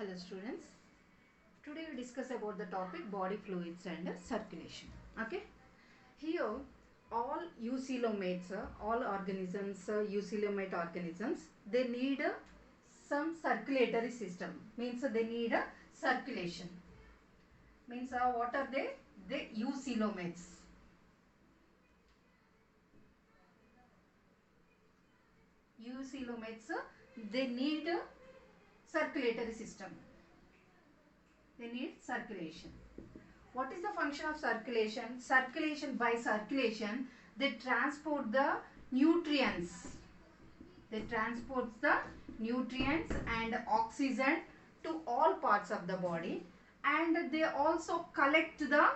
Hello students, today we discuss about the topic body fluids and circulation. Okay, here all eucoelomates, all organisms, eucoelomate organisms, they need some circulatory system, means they need a circulation, means what are they? The eucoelomates. Eucoelomates, they need a circulatory system. They need circulation. What is the function of circulation? Circulation, by circulation, they transport the nutrients. They transport the nutrients and oxygen to all parts of the body, and they also collect the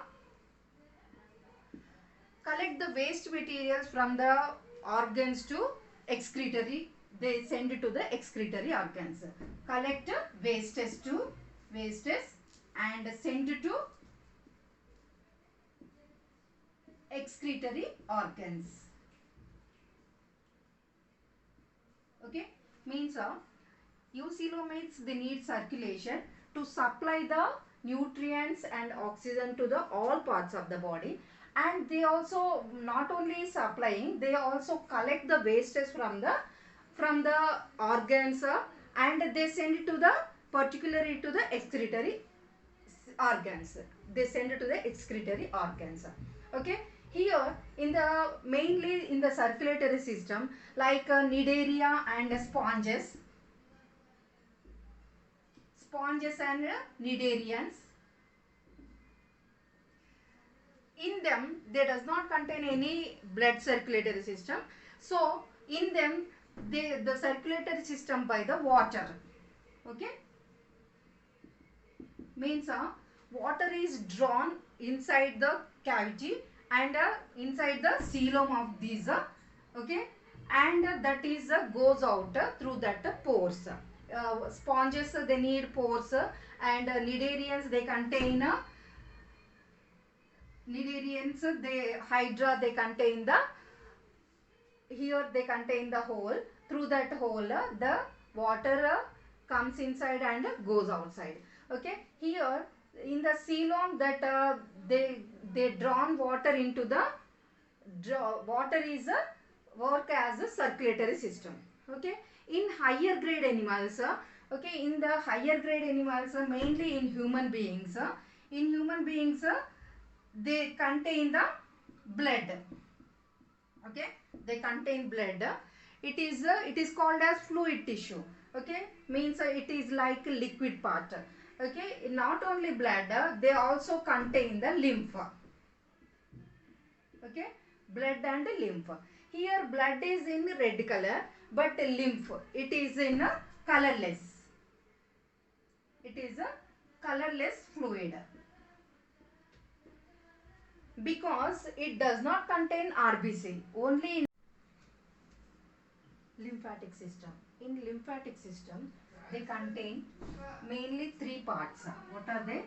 waste materials from the organs to excretory. They send it to the excretory organs. Collect wastes and send it to excretory organs. Okay, means eucoelomates, they need circulation to supply the nutrients and oxygen to the all parts of the body, and they also not only supplying, they also collect the wastes from the organs, and they send it to the particularly to the excretory organs. They send it to the excretory organs. Okay, here in the mainly in the circulatory system, like cnidaria and sponges and cnidarians, in them they does not contain any blood circulatory system, so in them the circulatory system by the water. Okay, means water is drawn inside the cavity and inside the coelom of these, okay, and that is goes out through that pores. Sponges, they need pores, and cnidarians, they contain cnidarians, they hydra, they contain the, here they contain the hole. Through that hole the water comes inside and goes outside. Okay, here in the coelom, that they drawn water into the water is work as a circulatory system. Okay, in higher grade animals, okay, in the higher grade animals, mainly in human beings, they contain the blood. Okay, they contain blood. It is called as fluid tissue. Okay, means it is like liquid part. Okay, not only blood, they also contain the lymph. Okay, blood and lymph. Here blood is in red color, but lymph, it is in a colorless. It is a colorless fluid, because it does not contain RBC, only in lymphatic system. In lymphatic system, they contain mainly three parts. What are they?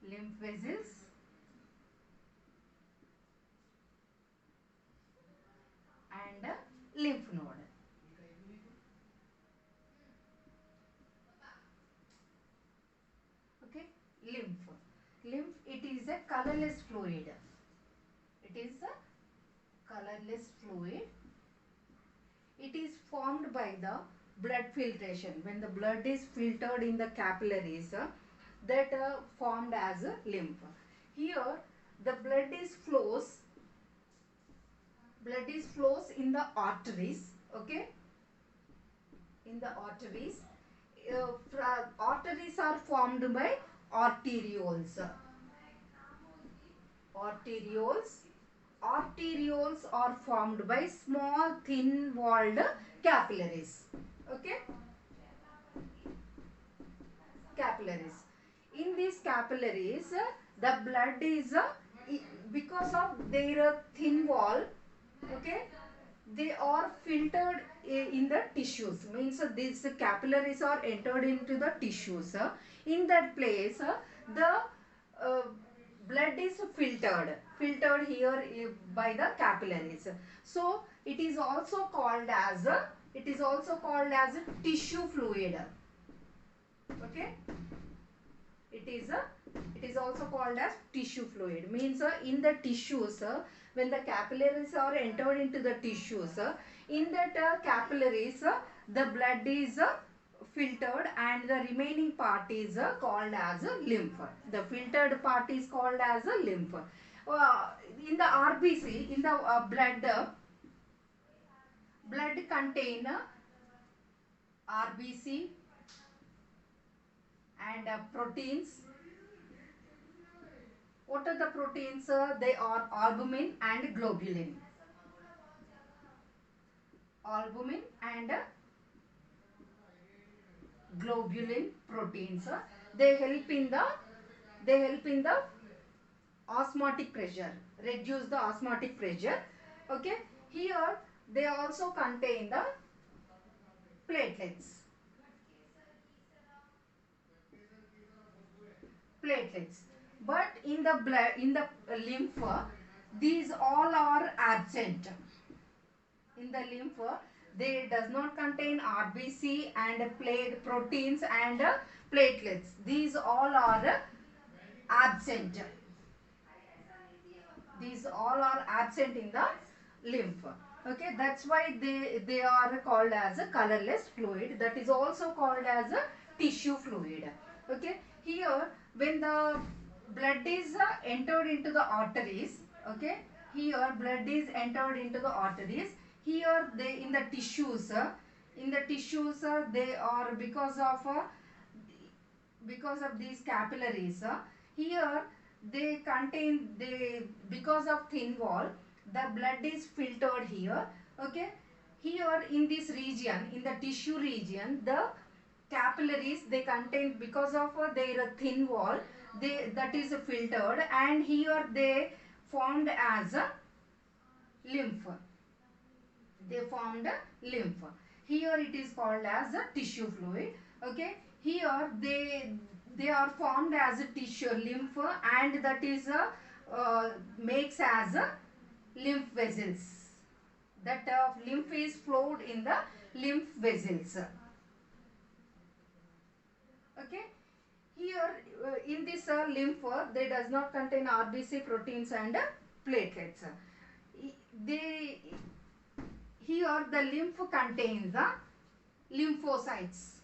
Lymph vessels, and lymph node. Okay, lymph, it is a colorless fluid. It is a colorless fluid. It is formed by the blood filtration. When the blood is filtered in the capillaries, that formed as a lymph. Here the blood is flows in the arteries. Okay, in the arteries, arteries are formed by arterioles. Arterioles are formed by small thin walled capillaries. Okay, capillaries. In these capillaries, the blood is because of their thin wall, okay, they are filtered in the tissues. Means these capillaries are entered into the tissues. In that place, the blood is filtered here by the capillaries. So it is also called as tissue fluid. Okay, it is also called as tissue fluid. Means in the tissues, when the capillaries are entered into the tissues, in that capillaries, the blood is filtered and the remaining part is called as lymph. The filtered part is called as lymph. In the RBC, in the blood contain RBC and proteins. What are the proteins? They are albumin and globulin. Albumin and globulin proteins. They help in the osmotic pressure, reduce the osmotic pressure. Okay, here they also contain the platelets. But in the blood, in the lymph, these all are absent. In the lymph, they does not contain RBC and proteins and platelets. These all are absent. These all are absent in the lymph. Okay, that's why they are called as a colorless fluid. That is also called as a tissue fluid. Okay, here when the blood is entered into the arteries, okay, here blood is entered into the arteries. Here they in the tissues, they are because of these capillaries. Here they contain, because of thin wall, the blood is filtered here. Okay, here in this region, in the tissue region, the capillaries, they contain, because of their thin wall, that is filtered, and here they formed as a lymph. They formed lymph. Here it is called as a tissue fluid. Okay, here they are formed as a tissue lymph, and that is makes as a lymph vessels. That lymph is flowed in the lymph vessels. Okay, here in this lymph, they does not contain RBC, proteins and platelets. They, here the lymph contains the lymphocytes.